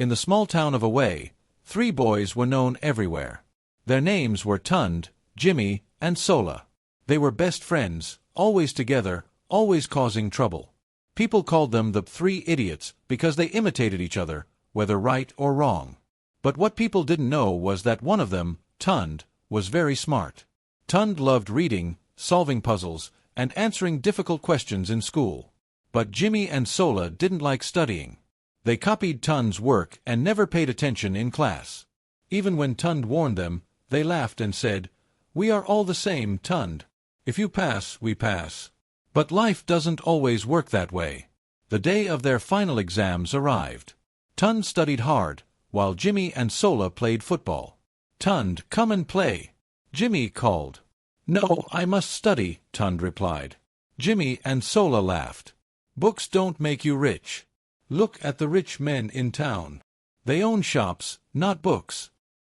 In the small town of Away, 3 boys were known everywhere. Their names were Tund, Jimmy, and Sola. They were best friends, always together, always causing trouble. People called them the 3 idiots because they imitated each other, whether right or wrong. But what people didn't know was that one of them, Tund, was very smart. Tund loved reading, solving puzzles, and answering difficult questions in school. But Jimmy and Sola didn't like studying. They copied Tund's work and never paid attention in class. Even when Tund warned them, they laughed and said, "We are all the same, Tund. If you pass, we pass." But life doesn't always work that way. The day of their final exams arrived. Tund studied hard, while Jimmy and Sola played football. "Tund, come and play," Jimmy called. "No, I must study," Tund replied. Jimmy and Sola laughed. "Books don't make you rich. Look at the rich men in town. They own shops, not books,"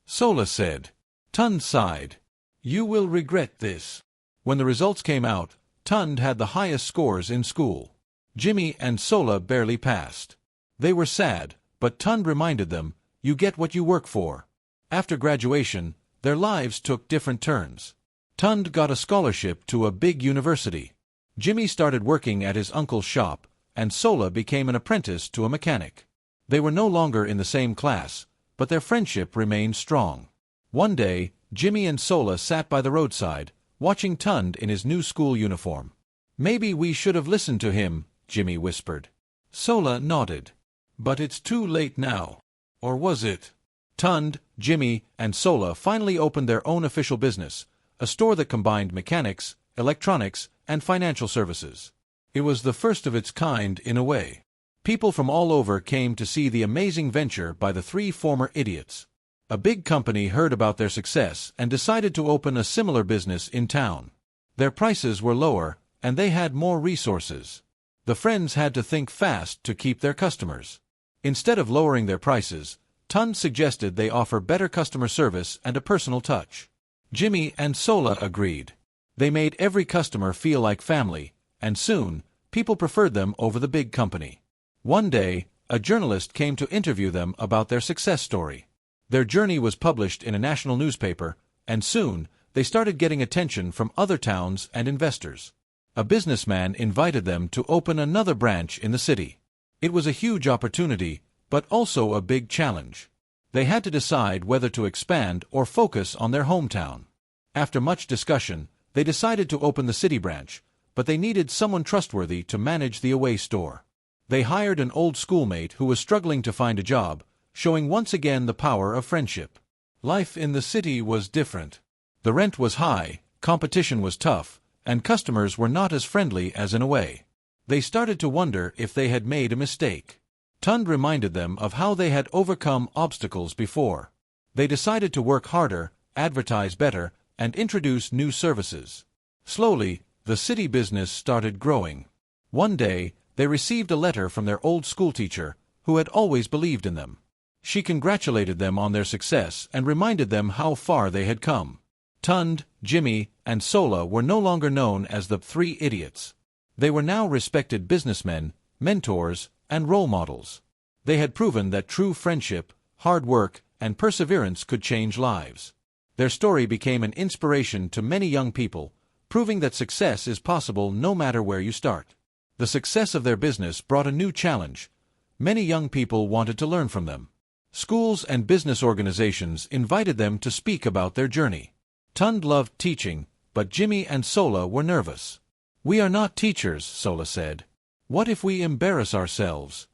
Sola said. Tund sighed. "You will regret this." When the results came out, Tund had the highest scores in school. Jimmy and Sola barely passed. They were sad, but Tund reminded them, "You get what you work for." After graduation, their lives took different turns. Tund got a scholarship to a big university. Jimmy started working at his uncle's shop, and Sola became an apprentice to a mechanic. They were no longer in the same class, but their friendship remained strong. One day, Jimmy and Sola sat by the roadside, watching Tund in his new school uniform. "Maybe we should have listened to him," Jimmy whispered. Sola nodded. "But it's too late now." Or was it? Tund, Jimmy, and Sola finally opened their own official business, a store that combined mechanics, electronics, and financial services. It was the first of its kind in a way. People from all over came to see the amazing venture by the 3 former idiots. A big company heard about their success and decided to open a similar business in town. Their prices were lower, and they had more resources. The friends had to think fast to keep their customers. Instead of lowering their prices, Tund suggested they offer better customer service and a personal touch. Jimmy and Sola agreed. They made every customer feel like family, and soon, people preferred them over the big company. One day, a journalist came to interview them about their success story. Their journey was published in a national newspaper, and soon, they started getting attention from other towns and investors. A businessman invited them to open another branch in the city. It was a huge opportunity, but also a big challenge. They had to decide whether to expand or focus on their hometown. After much discussion, they decided to open the city branch, but they needed someone trustworthy to manage the Away store. They hired an old schoolmate who was struggling to find a job, showing once again the power of friendship. Life in the city was different. The rent was high, competition was tough, and customers were not as friendly as in Away. They started to wonder if they had made a mistake. Tund reminded them of how they had overcome obstacles before. They decided to work harder, advertise better, and introduce new services. Slowly, the city business started growing. One day, they received a letter from their old schoolteacher, who had always believed in them. She congratulated them on their success and reminded them how far they had come. Tund, Jimmy, and Sola were no longer known as the 3 idiots. They were now respected businessmen, mentors, and role models. They had proven that true friendship, hard work, and perseverance could change lives. Their story became an inspiration to many young people, proving that success is possible no matter where you start. The success of their business brought a new challenge. Many young people wanted to learn from them. Schools and business organizations invited them to speak about their journey. Tund loved teaching, but Jimmy and Sola were nervous. "We are not teachers," Sola said. "What if we embarrass ourselves?"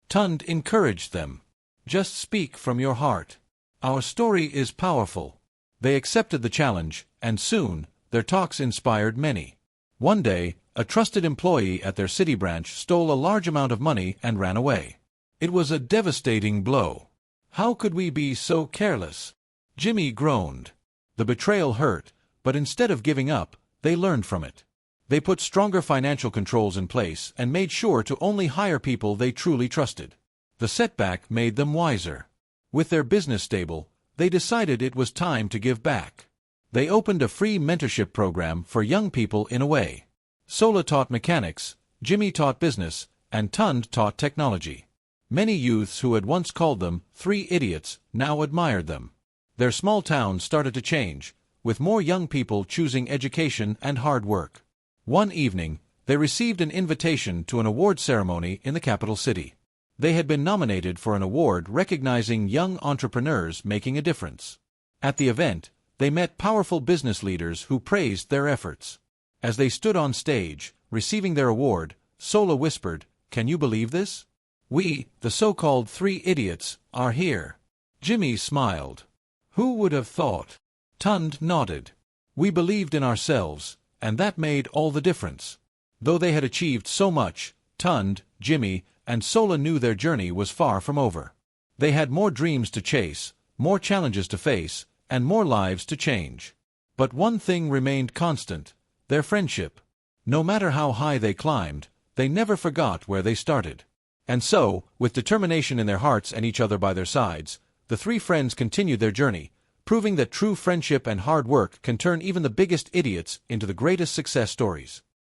Tund encouraged them. "Just speak from your heart. Our story is powerful." They accepted the challenge, and soon, their talks inspired many. One day, a trusted employee at their city branch stole a large amount of money and ran away. It was a devastating blow. "How could we be so careless?" Jimmy groaned. The betrayal hurt, but instead of giving up, they learned from it. They put stronger financial controls in place and made sure to only hire people they truly trusted. The setback made them wiser. With their business stable, they decided it was time to give back. They opened a free mentorship program for young people in Away. Sola taught mechanics, Jimmy taught business, and Tund taught technology. Many youths who had once called them 3 idiots now admired them. Their small town started to change, with more young people choosing education and hard work. One evening, they received an invitation to an award ceremony in the capital city. They had been nominated for an award recognizing young entrepreneurs making a difference. At the event, they met powerful business leaders who praised their efforts. As they stood on stage, receiving their award, Sola whispered, "Can you believe this? We, the so-called 3 idiots, are here." Jimmy smiled. "Who would have thought?" Tund nodded. "We believed in ourselves, and that made all the difference." Though they had achieved so much, Tund, Jimmy, and Sola knew their journey was far from over. They had more dreams to chase, more challenges to face, and more lives to change. But one thing remained constant: their friendship. No matter how high they climbed, they never forgot where they started. And so, with determination in their hearts and each other by their sides, the 3 friends continued their journey, proving that true friendship and hard work can turn even the biggest idiots into the greatest success stories.